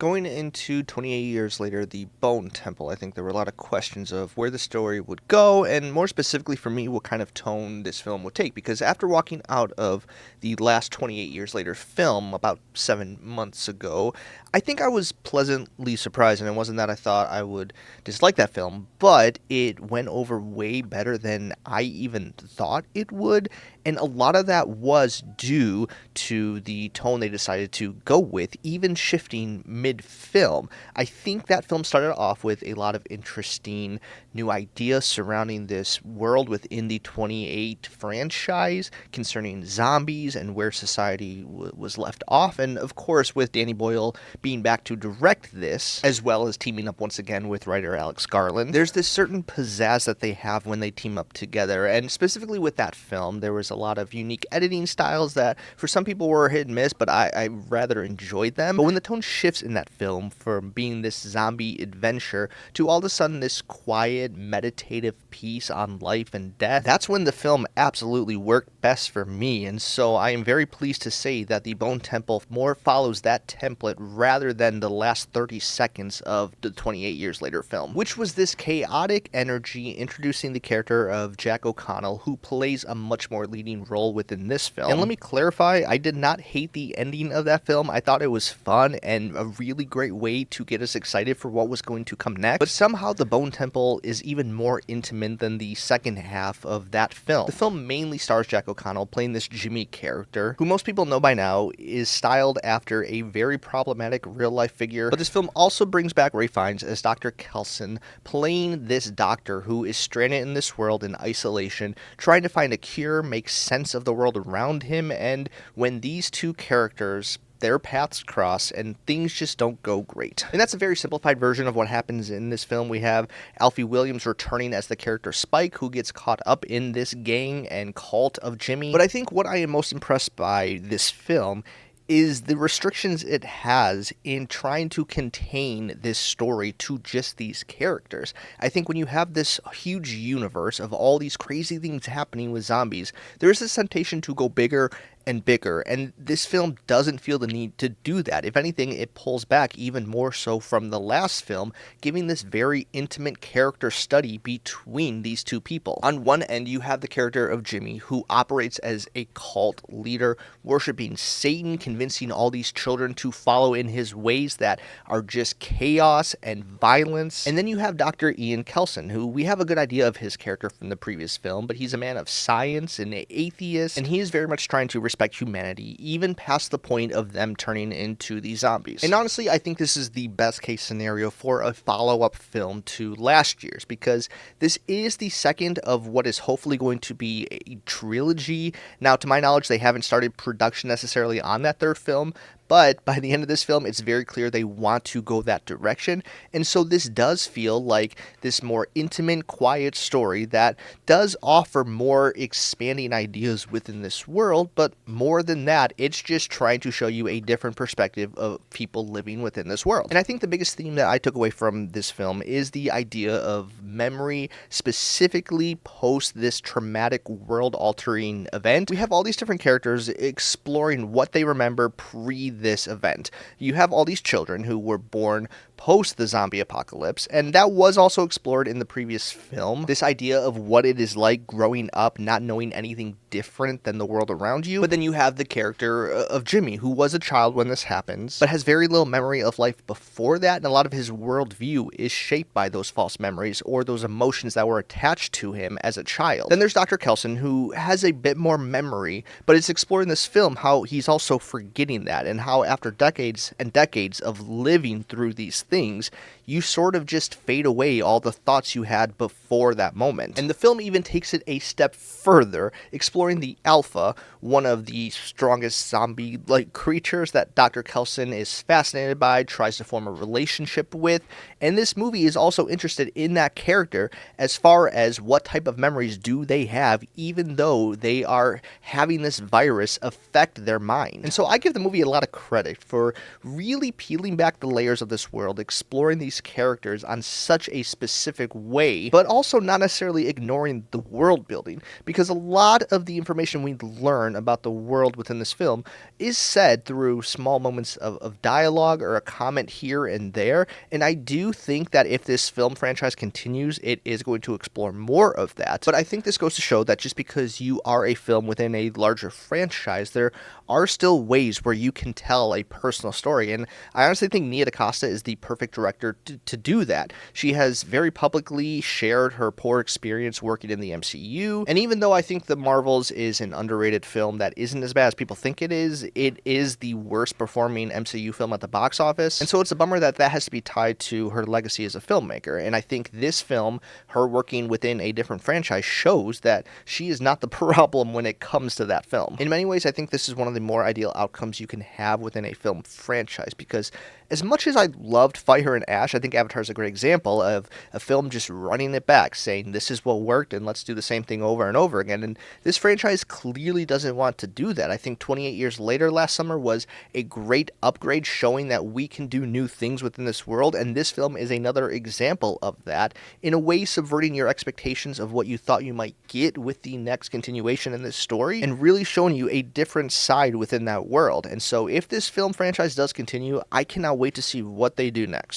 Going into 28 years later, the Bone Temple, I think there were a lot of questions of where the story would go, and more specifically for me, what kind of tone this film would take. Because after walking out of the last 28 years later film about 7 months ago, I think I was pleasantly surprised, and it wasn't that I thought I would dislike that film, but it went over way better than I even thought it would, and a lot of that was due to the tone they decided to go with, even shifting mid-film. I think that film started off with a lot of interesting new ideas surrounding this world within the 28 franchise concerning zombies and where society was left off, and of course with Danny Boyle being back to direct this, as well as teaming up once again with writer Alex Garland. There's this certain pizzazz that they have when they team up together, and specifically with that film, there was a lot of unique editing styles that for some people were hit and miss, but I rather enjoyed them. But when the tone shifts in that film from being this zombie adventure to all of a sudden this quiet, meditative piece on life and death, that's when the film absolutely worked best for me, and so I am very pleased to say that the Bone Temple more follows that template rather than the last 30 seconds of the 28 years later film, which was this chaotic energy introducing the character of Jack O'Connell, who plays a much more leading role within this film. And let me clarify, I did not hate the ending of that film. I thought it was fun and a really great way to get us excited for what was going to come next, but somehow the Bone Temple is even more intimate than the second half of that film. The film mainly stars Jack O'Connell playing this Jimmy character, who most people know by now is styled after a very problematic real-life figure, but this film also brings back Ray Fiennes as Dr. Kelson, playing this doctor who is stranded in this world in isolation, trying to find a cure, make sense of the world around him, and when these two characters, their paths cross and things just don't go great. And that's a very simplified version of what happens in this film. We have Alfie Williams returning as the character Spike, who gets caught up in this gang and cult of Jimmy. But I think what I am most impressed by this film is the restrictions it has in trying to contain this story to just these characters. I think when you have this huge universe of all these crazy things happening with zombies, there's this temptation to go bigger and bigger, and this film doesn't feel the need to do that. If anything, it pulls back even more so from the last film, giving this very intimate character study between these two people. On one end, you have the character of Jimmy, who operates as a cult leader, worshiping Satan, convincing all these children to follow in his ways that are just chaos and violence. And then you have Dr. Ian Kelson, who we have a good idea of his character from the previous film, but he's a man of science, an atheist, and he is very much trying to respect humanity, even past the point of them turning into these zombies. And honestly, I think this is the best case scenario for a follow-up film to last year's, because this is the second of what is hopefully going to be a trilogy. Now, to my knowledge, they haven't started production necessarily on that third film, but by the end of this film, it's very clear they want to go that direction. And so this does feel like this more intimate, quiet story that does offer more expanding ideas within this world. But more than that, it's just trying to show you a different perspective of people living within this world. And I think the biggest theme that I took away from this film is the idea of memory, specifically post this traumatic world-altering event. We have all these different characters exploring what they remember pre this event. You have all these children who were born post the zombie apocalypse, and that was also explored in the previous film, this idea of what it is like growing up not knowing anything different than the world around you. But then you have the character of Jimmy, who was a child when this happens, but has very little memory of life before that, and a lot of his worldview is shaped by those false memories or those emotions that were attached to him as a child. Then there's Dr. Kelson, who has a bit more memory, but it's explored in this film how he's also forgetting that, and how after decades and decades of living through these things, you sort of just fade away all the thoughts you had before that moment. And the film even takes it a step further, exploring the Alpha, one of the strongest zombie-like creatures that Dr. Kelson is fascinated by, tries to form a relationship with, and this movie is also interested in that character as far as what type of memories do they have, even though they are having this virus affect their mind. And so I give the movie a lot of credit for really peeling back the layers of this world world, exploring these characters on such a specific way, but also not necessarily ignoring the world building, because a lot of the information we learn about the world within this film is said through small moments of dialogue or a comment here and there, and I do think that if this film franchise continues, it is going to explore more of that. But I think this goes to show that just because you are a film within a larger franchise, there are still ways where you can tell a personal story, and I honestly think Nia DaCosta is the perfect director to do that. She has very publicly shared her poor experience working in the MCU, and even though I think The Marvels is an underrated film that isn't as bad as people think it is the worst performing MCU film at the box office, and so it's a bummer that that has to be tied to her legacy as a filmmaker. And I think this film, her working within a different franchise, shows that she is not the problem when it comes to that film. In many ways, I think this is one of the more ideal outcomes you can have within a film franchise, because as much as I loved Fire and Ash, I think Avatar is a great example of a film just running it back, saying this is what worked and let's do the same thing over and over again. And this franchise clearly doesn't want to do that. I think 28 Years Later last summer was a great upgrade, showing that we can do new things within this world, and this film is another example of that, in a way subverting your expectations of what you thought you might get with the next continuation in this story, and really showing you a different side within that world. And so if this film franchise does continue, I cannot wait to see what they do next.